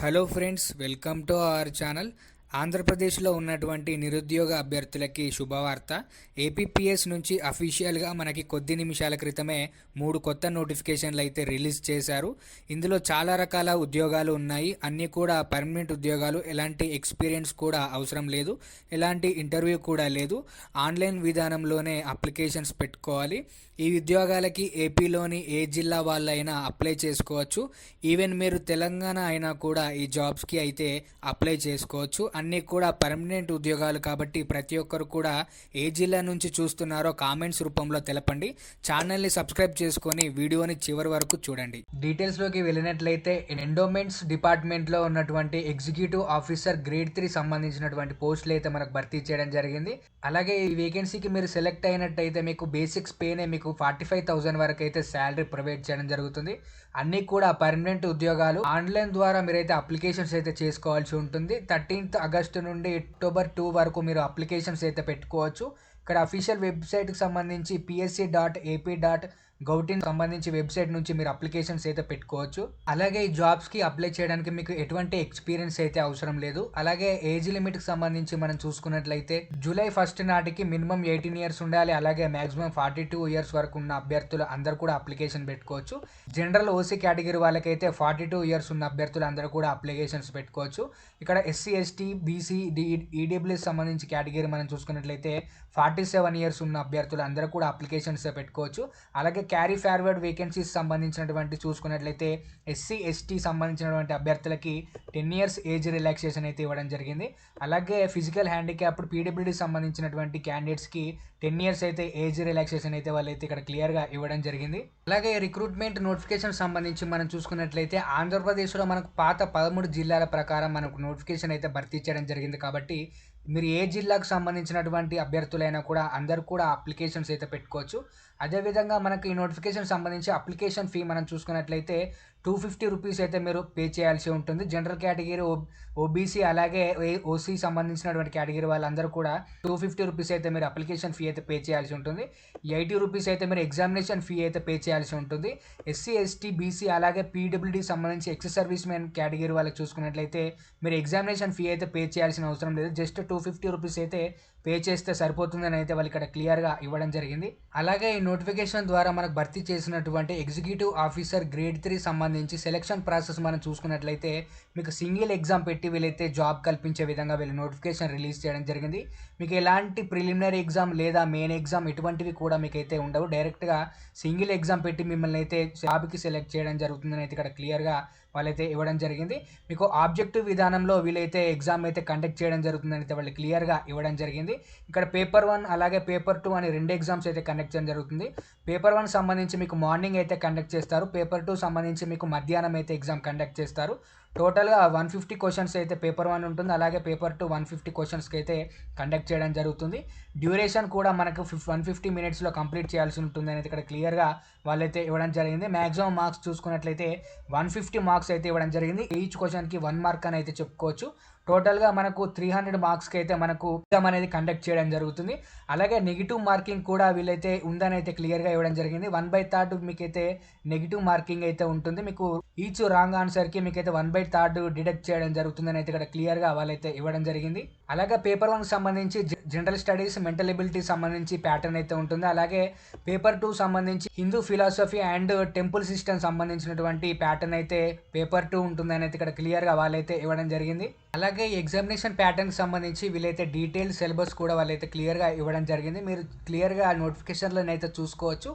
Hello friends, welcome to our channel. ఆంధ్రప్రదేశ్లో ఉన్నటువంటి నిరుద్యోగ అభ్యర్థులకి శుభవార్త. ఏపీపీఎస్ నుంచి అఫీషియల్గా మనకి కొద్ది నిమిషాల క్రితమే 3 కొత్త నోటిఫికేషన్లు అయితే రిలీజ్ చేశారు. ఇందులో చాలా రకాల ఉద్యోగాలు ఉన్నాయి. అన్నీ కూడా పర్మనెంట్ ఉద్యోగాలు. ఎలాంటి ఎక్స్పీరియన్స్ కూడా అవసరం లేదు, ఎలాంటి ఇంటర్వ్యూ కూడా లేదు. ఆన్లైన్ విధానంలోనే అప్లికేషన్స్ పెట్టుకోవాలి. ఈ ఉద్యోగాలకి ఏపీలోని ఏ జిల్లా వాళ్ళైనా అప్లై చేసుకోవచ్చు. ఈవెన్ మీరు తెలంగాణ అయినా కూడా ఈ జాబ్స్కి అయితే అప్లై చేసుకోవచ్చు. అన్నీ కూడా పర్మనెంట్ ఉద్యోగాలు కాబట్టి ప్రతి ఒక్కరు కూడా ఏ జిల్లా నుంచి చూస్తున్నారో కామెంట్స్ రూపంలో తెలపండి. ఛానల్ని సబ్స్క్రైబ్ చేసుకొని వీడియోని చివరి వరకు చూడండి. డీటెయిల్స్లోకి వెళ్ళినట్లయితే ఎండోమెంట్స్ డిపార్ట్మెంట్లో ఉన్నటువంటి ఎగ్జిక్యూటివ్ ఆఫీసర్ గ్రేడ్ 3 సంబంధించినటువంటి పోస్టులు అయితే మనకు భర్తీ చేయడం జరిగింది. అలాగే ఈ వేకెన్సీకి మీరు సెలెక్ట్ అయినట్టయితే మీకు బేసిక్స్ పేనే మీకు 45,000 వరకు అయితే శాలరీ ప్రొవైడ్ చేయడం జరుగుతుంది. అన్నీ కూడా పర్మనెంట్ ఉద్యోగాలు. ఆన్లైన్ ద్వారా మీరైతే అప్లికేషన్స్ అయితే చేసుకోవాల్సి ఉంటుంది. 13th ఆగస్టు నుండి అక్టోబర్ 2 వరకు మీరు అప్లికేషన్స్ అయితే పెట్టుకోవచ్చు. ఇక్కడ అఫీషియల్ వెబ్సైట్కి సంబంధించి psc.ap.gov.in సంబంధించి వెబ్సైట్ నుంచి మీరు అప్లికేషన్స్ అయితే పెట్టుకోవచ్చు. అలాగే ఈ జాబ్స్కి అప్లై చేయడానికి మీకు ఎటువంటి ఎక్స్పీరియన్స్ అయితే అవసరం లేదు. అలాగే ఏజ్ లిమిట్కి సంబంధించి మనం చూసుకున్నట్లయితే జూలై 1 నాటికి మినిమం 18 ఇయర్స్ ఉండాలి. అలాగే మాక్సిమం 42 ఇయర్స్ వరకు ఉన్న అభ్యర్థులు అందరూ కూడా అప్లికేషన్ పెట్టుకోవచ్చు. జనరల్ ఓసీ కేటగిరీ వాళ్ళకైతే 42 ఇయర్స్ ఉన్న అభ్యర్థులు అందరూ కూడా అప్లికేషన్స్ పెట్టుకోవచ్చు. ఇక్కడ ఎస్సీ ఎస్టీ బీసీ ఈడబ్ల్యూఎస్ సంబంధించి కేటగిరీ మనం చూసుకున్నట్లయితే 47 ఇయర్స్ ఉన్న అభ్యర్థులు అందరూ కూడా అప్లికేషన్స్ పెట్టుకోవచ్చు. అలాగే క్యారీ ఫార్వర్డ్ వేకెన్సీస్ సంబంధించినటువంటి చూసుకున్నట్లయితే ఎస్సీ ఎస్టీ సంబంధించినటువంటి అభ్యర్థులకి 10 ఇయర్స్ ఏజ్ రిలాక్సేషన్ అయితే ఇవ్వడం జరిగింది. అలాగే ఫిజికల్ హ్యాండిక్యాప్డ్ పీడబ్ల్యూడీ సంబంధించినటువంటి క్యాండిడేట్స్కి 10 ఇయర్స్ అయితే ఏజ్ రిలాక్సేషన్ అయితే వాళ్ళైతే ఇక్కడ క్లియర్గా ఇవ్వడం జరిగింది. అలాగే రిక్రూట్మెంట్ నోటిఫికేషన్ సంబంధించి మనం చూసుకున్నట్లయితే ఆంధ్రప్రదేశ్లో మనకు పాత 13 జిల్లాల ప్రకారం మనకు నోటిఫికేషన్ అయితే భర్తీ చేయడం జరిగింది. కాబట్టి మీరు ఏ జిల్లాకు సంబంధించినటువంటి అభ్యర్థులైనా కూడా అందరూ కూడా అప్లికేషన్స్ అయితే పెట్టుకోవచ్చు. అదేవిధంగా మనకి ఈ నోటిఫికేషన్ సంబంధించి అప్లికేషన్ ఫీ మనం చూసుకున్నట్లయితే 250 రూపీస్ అయితే మీరు పే చేయాల్సి ఉంటుంది. జనరల్ కేటగిరీ, ఓబీసీ అలాగే ఓసీ సంబంధించినటువంటి కేటగిరీ వాళ్ళందరూ కూడా 250 రూపీస్ అయితే మీరు అప్లికేషన్ ఫీ అయితే పే చేయాల్సి ఉంటుంది. 80 రూపీస్ అయితే మీరు ఎగ్జామినేషన్ ఫీ అయితే పే చేయాల్సి ఉంటుంది. ఎస్సీ ఎస్టీ బీసీ అలాగే పీడబ్ల్యూడీ సంబంధించి ఎక్స్ సర్వీస్ మెన్ కేటగిరీ వాళ్ళకి చూసుకున్నట్లయితే మీరు ఎగ్జామినేషన్ ఫీ అయితే పే చేయాల్సిన అవసరం లేదు. జస్ట్ 250 రూపీస్ అయితే పే చేస్తే సరిపోతుందని అయితే వాళ్ళు ఇక్కడ క్లియర్గా ఇవ్వడం జరిగింది. అలాగే ఈ నోటిఫికేషన్ ద్వారా మనకు భర్తీ చేసినటువంటి ఎగ్జిక్యూటివ్ ఆఫీసర్ గ్రేడ్ 3 సంబంధించి సెలక్షన్ ప్రాసెస్ మనం చూసుకున్నట్లయితే మీకు సింగిల్ ఎగ్జామ్ పెట్టి వీళ్ళైతే జాబ్ కల్పించే విధంగా వీళ్ళు నోటిఫికేషన్ రిలీజ్ చేయడం జరిగింది. మీకు ఎలాంటి ప్రిలిమినరీ ఎగ్జామ్ లేదా మెయిన్ ఎగ్జామ్ ఇటువంటివి కూడా మీకు అయితే ఉండవు. డైరెక్ట్గా సింగిల్ ఎగ్జామ్ పెట్టి మిమ్మల్ని అయితే జాబ్కి సెలెక్ట్ చేయడం జరుగుతుందని అయితే ఇక్కడ క్లియర్గా వాళ్ళైతే ఇవ్వడం జరిగింది. మీకు ఆబ్జెక్టివ్ విధానంలో వీళ్ళైతే ఎగ్జామ్ అయితే కండక్ట్ చేయడం జరుగుతుందని అయితే వాళ్ళు క్లియర్గా ఇవ్వడం జరిగింది. ఇక్కడ పేపర్ 1 అలాగే పేపర్ 2 అని 2 ఎగ్జామ్స్ అయితే కండక్ట్ చేయడం జరుగుతుంది. పేపర్ 1 సంబంధించి మీకు మార్నింగ్ అయితే కండక్ట్ చేస్తారు. పేపర్ 2 సంబంధించి మీకు మధ్యాహ్నం అయితే ఎగ్జామ్ కండక్ట్ చేస్తారు. టోటల్గా 150 క్వశ్చన్స్ అయితే పేపర్ 1 ఉంటుంది. అలాగే పేపర్ 2 150 క్వశ్చన్స్కి అయితే కండక్ట్ చేయడం జరుగుతుంది. డ్యూరేషన్ కూడా మనకు 150 మినిట్స్లో కంప్లీట్ చేయాల్సి ఉంటుంది అనేది ఇక్కడ క్లియర్గా వాళ్ళైతే ఇవ్వడం జరిగింది. మ్యాక్సిమం మార్క్స్ చూసుకున్నట్లయితే 150 మార్క్స్ అయితే ఇవ్వడం జరిగింది. ఈచ్ క్వశ్చన్కి 1 మార్క్ అని అయితే చెప్పుకోవచ్చు. టోటల్గా మనకు 300 మార్క్స్కి అయితే మనకు ఎగ్జామ్ అనేది కండక్ట్ చేయడం జరుగుతుంది. అలాగే నెగిటివ్ మార్కింగ్ కూడా వీళ్ళైతే ఉందని అయితే క్లియర్గా ఇవ్వడం జరిగింది. 1/3 మీకైతే నెగిటివ్ మార్కింగ్ అయితే ఉంటుంది. మీకు ఈచ్ రాంగ్ ఆన్సర్కి మీకైతే 1/3 డిడక్ట్ చేయడం జరుగుతుందని అయితే ఇక్కడ క్లియర్గా వాళ్ళైతే ఇవ్వడం జరిగింది. అలాగే పేపర్ 1 సంబంధించి జనరల్ స్టడీస్ మెంటల్ ఎబిలిటీ సంబంధించి ప్యాటర్న్ అయితే ఉంటుంది. అలాగే పేపర్ 2 సంబంధించి Hindu philosophy and temple system సంబంధించినటువంటి ప్యాటర్న్ అయితే పేపర్ 2 ఉంటుందని అయితే ఇక్కడ క్లియర్గా వాళ్ళైతే ఇవ్వడం జరిగింది. అలాగే ఎగ్జామినేషన్ ప్యాటర్న్కి సంబంధించి వీళ్ళైతే డీటెయిల్ సిలబస్ కూడా వాళ్ళైతే క్లియర్గా ఇవ్వడం జరిగింది. మీరు క్లియర్గా నోటిఫికేషన్లను అయితే చూసుకోవచ్చు.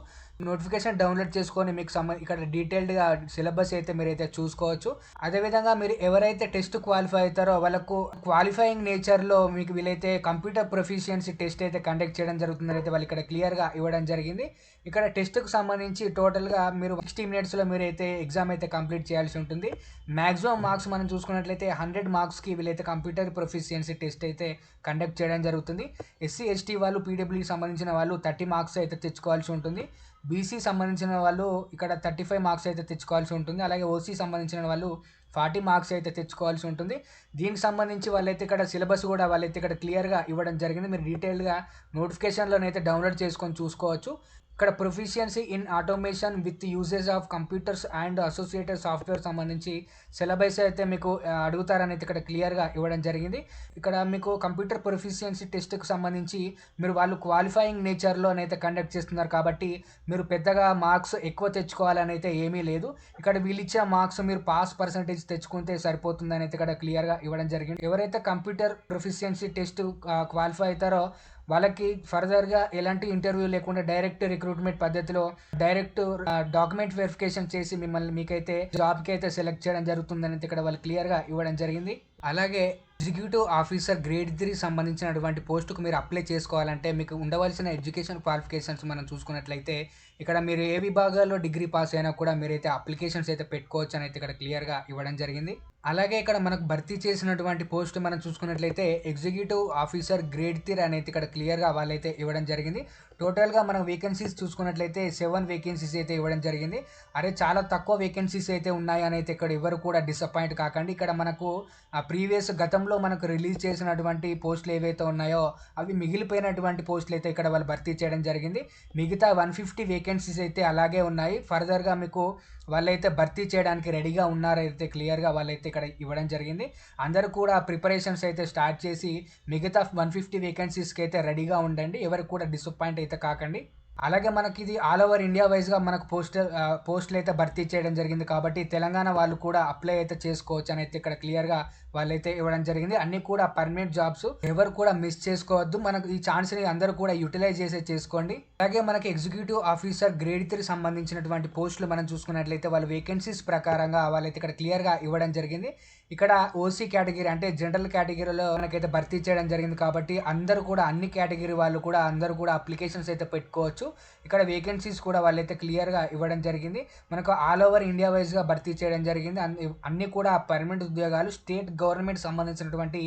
నోటిఫికేషన్ డౌన్లోడ్ చేసుకొని మీకు ఇక్కడ డీటెయిల్డ్గా సిలబస్ అయితే మీరైతే చూసుకోవచ్చు. అదేవిధంగా మీరు ఎవరైతే టెస్ట్ క్వాలిఫై అవుతారో వాళ్ళకు క్వాలిఫైయింగ్ నేచర్లో మీకు వీళ్ళైతే కంప్యూటర్ ప్రొఫిషియన్సీ టెస్ట్ అయితే కండక్ట్ చేయడం జరుగుతుందని అయితే వాళ్ళు ఇక్కడ క్లియర్గా ఇవ్వడం జరిగింది. ఇక్కడ టెస్ట్కు సంబంధించి టోటల్గా మీరు 60 మినిట్స్లో మీరైతే ఎగ్జామ్ అయితే కంప్లీట్ చేయాల్సి ఉంటుంది. మ్యాక్సిమం మార్క్స్ మనం చూసుకున్నట్లయితే 100 మార్క్స్కి వీళ్ళైతే కంప్యూటర్ ప్రొఫిషియన్సీ టెస్ట్ అయితే కండక్ట్ చేయడం జరుగుతుంది. ఎస్సీ ఎస్టీ వాళ్ళు పీడబ్ల్యూకి సంబంధించిన వాళ్ళు 30 మార్క్స్ అయితే తెచ్చుకోవాల్సి ఉంటుంది. బీసీ సంబంధించిన వాళ్ళు ఇక్కడ 35 మార్క్స్ అయితే తెచ్చుకోవాల్సి ఉంటుంది. అలాగే ఓసీ సంబంధించిన వాళ్ళు 40 మార్క్స్ అయితే తెచ్చుకోవాల్సి ఉంటుంది. దీనికి సంబంధించి వాళ్ళైతే ఇక్కడ సిలబస్ కూడా వాళ్ళైతే ఇక్కడ క్లియర్గా ఇవ్వడం జరిగింది. మీరు డీటెయిల్గా నోటిఫికేషన్లోనైతే డౌన్లోడ్ చేసుకొని చూసుకోవచ్చు. ఇక్కడ proficiency in automation with usage of computers and associated software సంబంధించి సిలబస్ అయితే మీకు అడుగుతారని అయితే ఇక్కడ క్లియర్గా ఇవ్వడం జరిగింది. ఇక్కడ మీకు కంప్యూటర్ ప్రొఫిషియన్సీ టెస్ట్కి సంబంధించి మీరు వాళ్ళు క్వాలిఫైయింగ్ నేచర్లోనైతే కండక్ట్ చేస్తున్నారు కాబట్టి మీరు పెద్దగా మార్క్స్ ఎక్కువ తెచ్చుకోవాలని అయితే ఏమీ లేదు. ఇక్కడ వీళ్ళు ఇచ్చే మార్క్స్ మీరు పాస్ పర్సంటేజ్ తెచ్చుకుంటే సరిపోతుందని అయితే ఇక్కడ క్లియర్గా ఇవ్వడం జరిగింది. ఎవరైతే కంప్యూటర్ ప్రొఫిషియన్సీ టెస్ట్ క్వాలిఫై అవుతారో వాళ్ళకి ఫర్దర్గా ఎలాంటి ఇంటర్వ్యూ లేకుండా డైరెక్ట్ రిక్రూట్మెంట్ పద్ధతిలో డైరెక్ట్ డాక్యుమెంట్ వెరిఫికేషన్ చేసి మీకైతే జాబ్కి అయితే సెలెక్ట్ చేయడం జరుగుతుందని ఇక్కడ వాళ్ళు క్లియర్గా ఇవ్వడం జరిగింది. అలాగే ఎగ్జిక్యూటివ్ ఆఫీసర్ గ్రేడ్ 3 సంబంధించినటువంటి పోస్టుకు మీరు అప్లై చేసుకోవాలంటే మీకు ఉండవలసిన ఎడ్యుకేషన్ క్వాలిఫికేషన్స్ మనం చూసుకున్నట్లయితే ఇక్కడ మీరు ఏ విభాగాల్లో డిగ్రీ పాస్ అయినా కూడా మీరైతే అప్లికేషన్స్ అయితే పెట్టుకోవచ్చు అని అయితే ఇక్కడ క్లియర్గా ఇవ్వడం జరిగింది. అలాగే ఇక్కడ మనకు భర్తీ చేసినటువంటి పోస్ట్ మనం చూసుకున్నట్లయితే ఎగ్జిక్యూటివ్ ఆఫీసర్ గ్రేడ్ 3 అనేది ఇక్కడ క్లియర్గా వాళ్ళైతే ఇవ్వడం జరిగింది. టోటల్గా మనం వేకెన్సీస్ చూసుకున్నట్లయితే 7 వేకెన్సీస్ అయితే ఇవ్వడం జరిగింది. చాలా తక్కువ వేకెన్సీస్ అయితే ఉన్నాయి అని అయితే ఇక్కడ ఎవరు కూడా డిసప్పాయింట్ కాకండి. ఇక్కడ మనకు ప్రీవియస్ గతంలో మనకు రిలీజ్ చేసినటువంటి పోస్టులు ఏవైతే ఉన్నాయో అవి మిగిలిపోయినటువంటి పోస్టులు అయితే ఇక్కడ వాళ్ళు భర్తీ చేయడం జరిగింది. మిగతా 150 వేకెన్సీస్ అయితే అలాగే ఉన్నాయి. ఫర్దర్గా మీకు వాళ్ళైతే భర్తీ చేయడానికి రెడీగా ఉన్నారైతే క్లియర్గా వాళ్ళైతే ఇక్కడ ఇవ్వడం జరిగింది. అందరూ కూడా ప్రిపరేషన్స్ అయితే స్టార్ట్ చేసి మిగతా 150 వేకెన్సీస్కి అయితే రెడీగా ఉండండి. ఎవరికి కూడా డిసప్పాయింట్ అయితే కాకండి. అలాగే మనకి ఇది ఆల్ ఓవర్ ఇండియా వైజ్గా మనకు పోస్టులు అయితే భర్తీ చేయడం జరిగింది కాబట్టి తెలంగాణ వాళ్ళు కూడా అప్లై అయితే చేసుకోవచ్చు అని అయితే ఇక్కడ క్లియర్గా వాళ్ళైతే ఇవ్వడం జరిగింది. అన్నీ కూడా పర్మనెంట్ జాబ్స్, ఎవరు కూడా మిస్ చేసుకోవద్దు. మనకు ఈ ఛాన్స్ని అందరూ కూడా యూటిలైజ్ చేసుకోండి. అలాగే మనకి ఎగ్జిక్యూటివ్ ఆఫీసర్ గ్రేడ్ 3 సంబంధించినటువంటి పోస్టులు మనం చూసుకున్నట్లయితే వాళ్ళ వేకెన్సీస్ ప్రకారంగా వాళ్ళైతే ఇక్కడ క్లియర్గా ఇవ్వడం జరిగింది. ఇక్కడ ఓసీ కేటగిరీ అంటే జనరల్ కేటగిరీలో మనకైతే భర్తీ చేయడం జరిగింది కాబట్టి అందరూ కూడా అన్ని కేటగిరీ వాళ్ళు కూడా అందరూ కూడా అప్లికేషన్స్ అయితే పెట్టుకోవచ్చు. ఇక్కడ వేకెన్సీస్ కూడా వాళ్ళైతే క్లియర్గా ఇవ్వడం జరిగింది. మనకు ఆల్ ఓవర్ ఇండియా వైజ్గా భర్తీ చేయడం జరిగింది. అన్నీ కూడా పర్మనెంట్ ఉద్యోగాలు, స్టేట్ గవర్నమెంట్ సంబంధించినటువంటి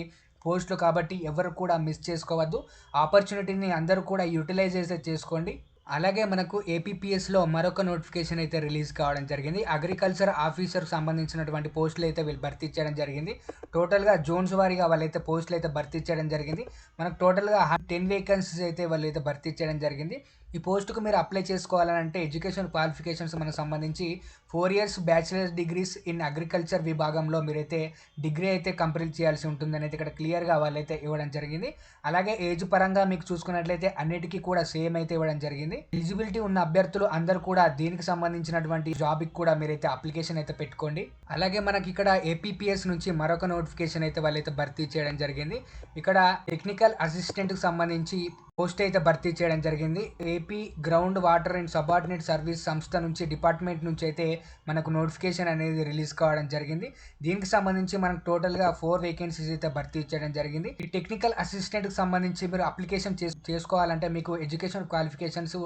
పోస్టులు కాబట్టి ఎవరు కూడా మిస్ చేసుకోవద్దు. ఆపర్చునిటీని అందరూ కూడా యూటిలైజ్ అయితే చేసుకోండి. అలాగే మనకు ఏపీపీఎస్లో మరొక నోటిఫికేషన్ అయితే రిలీజ్ కావడం జరిగింది. అగ్రికల్చర్ ఆఫీసర్ సంబంధించినటువంటి పోస్టులు అయితే వీళ్ళు భర్తీ చేయడం జరిగింది. టోటల్గా జోన్స్ వారీగా వాళ్ళైతే పోస్టులు అయితే భర్తీ చేయడం జరిగింది. మనకు టోటల్గా 10 వేకెన్సీస్ అయితే వాళ్ళు అయితే భర్తీ చేయడం జరిగింది. ఈ పోస్టుకు మీరు అప్లై చేసుకోవాలంటే ఎడ్యుకేషన్ క్వాలిఫికేషన్స్ మనకు సంబంధించి 4 years bachelors degrees in agriculture విభాగంలో మీరైతే డిగ్రీ అయితే కంప్లీట్ చేయాల్సి ఉంటుందని అయితే ఇక్కడ క్లియర్గా వాళ్ళైతే ఇవ్వడం జరిగింది. అలాగే ఏజ్ పరంగా మీకు చూసుకున్నట్లయితే అన్నిటికీ కూడా సేమ్ అయితే ఇవ్వడం జరిగింది. ఎలిజిబిలిటీ ఉన్న అభ్యర్థులు అందరూ కూడా దీనికి సంబంధించినటువంటి జాబ్కి కూడా మీరైతే అప్లికేషన్ అయితే పెట్టుకోండి. అలాగే మనకి ఇక్కడ ఏపీపీఎస్ నుంచి మరొక నోటిఫికేషన్ అయితే వాళ్ళైతే భర్తీ చేయడం జరిగింది. ఇక్కడ టెక్నికల్ అసిస్టెంట్కి సంబంధించి పోస్ట్ అయితే భర్తీ చేయడం జరిగింది. AP ground water and subordinate service సంస్థ నుంచి డిపార్ట్మెంట్ నుంచి అయితే మనకు నోటిఫికేషన్ అనేది రిలీజ్ కావడం జరిగింది. దీనికి సంబంధించి మనకు టోటల్గా 4 వేకెన్సీస్ అయితే భర్తీ చేయడం జరిగింది. ఈ టెక్నికల్ అసిస్టెంట్కి సంబంధించి మీరు అప్లికేషన్ చేసుకోవాలంటే మీకు ఎడ్యుకేషన్ క్వాలిఫికేషన్స్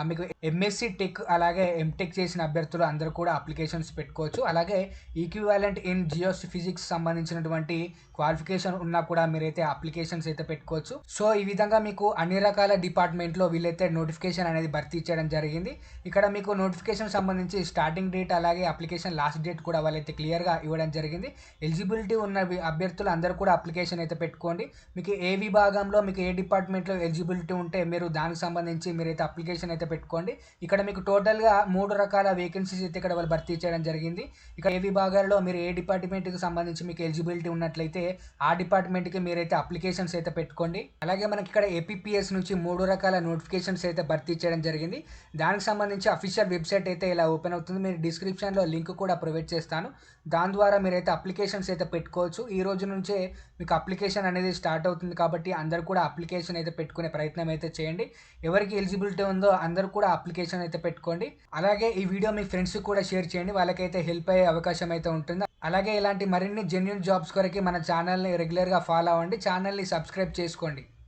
మీకు ఎంఎస్సి టెక్ అలాగే ఎంటెక్ చేసిన అభ్యర్థులు అందరూ కూడా అప్లికేషన్స్ పెట్టుకోవచ్చు. అలాగే ఈక్వివాలెంట్ ఇన్ జియోఫిజిక్స్ సంబంధించినటువంటి క్వాలిఫికేషన్ ఉన్నా కూడా మీరైతే అప్లికేషన్స్ అయితే పెట్టుకోవచ్చు. సో ఈ విధంగా మీకు అన్ని రకాల డిపార్ట్మెంట్లో వీళ్ళైతే నోటిఫికేషన్ అనేది భర్తీ చేయడం జరిగింది. ఇక్కడ మీకు నోటిఫికేషన్ సంబంధించి స్టార్టింగ్ డేట్ అలాగే అప్లికేషన్ లాస్ట్ డేట్ కూడా వాళ్ళైతే క్లియర్గా ఇవ్వడం జరిగింది. ఎలిజిబిలిటీ ఉన్న అభ్యర్థులు అందరూ కూడా అప్లికేషన్ అయితే పెట్టుకోండి. మీకు ఏ విభాగంలో మీకు ఏ డిపార్ట్మెంట్లో ఎలిజిబిలిటీ ఉంటే మీరు దానికి సంబంధించి మీరైతే అప్లికేషన్ అయితే పెట్టుకోండి. ఇక్కడ మీకు టోటల్గా 3 రకాల వేకెన్సీస్ అయితే ఇక్కడ వాళ్ళు భర్తీ చేయడం జరిగింది. ఇక్కడ ఏ విభాగాల్లో మీరు ఏ డిపార్ట్మెంట్కి సంబంధించి మీకు ఎలిజిబిలిటీ ఉన్నట్లయితే ఆ డిపార్ట్మెంట్కి మీరైతే అప్లికేషన్స్ అయితే పెట్టుకోండి. అలాగే మనకి ఇక్కడ ఏపీపీఎస్ నుంచి 3 రకాల నోటిఫికేషన్స్ అయితే భర్తీ చేయడం జరిగింది. దానికి సంబంధించి అఫీషియల్ వెబ్సైట్ అయితే ఇలా ఓపెన్ అవుతుంది. మీరు డిస్క్రిప్షన్లో లింక్ కూడా ప్రొవైడ్ చేస్తాను. దాని ద్వారా మీరైతే అప్లికేషన్స్ అయితే పెట్టుకోవచ్చు. ఈ రోజు నుంచే మీకు అప్లికేషన్ అనేది స్టార్ట్ అవుతుంది కాబట్టి అందరూ కూడా అప్లికేషన్ అయితే పెట్టుకునే ప్రయత్నం అయితే చేయండి. ఎవరికి ఎలిజిబిలిటీ ఉందో అందరూ కూడా అప్లికేషన్ అయితే పెట్టుకోండి. అలాగే ఈ వీడియో మీ ఫ్రెండ్స్కి కూడా షేర్ చేయండి. వాళ్ళకైతే హెల్ప్ అయ్యే అవకాశం అయితే ఉంటుంది. అలాగే ఇలాంటి మరిన్ని జెన్యూన్ జాబ్స్ కొరకు మన ఛానల్ని రెగ్యులర్గా ఫాలో అవ్వండి. ఛానల్ని సబ్స్క్రైబ్ చేసుకోండి.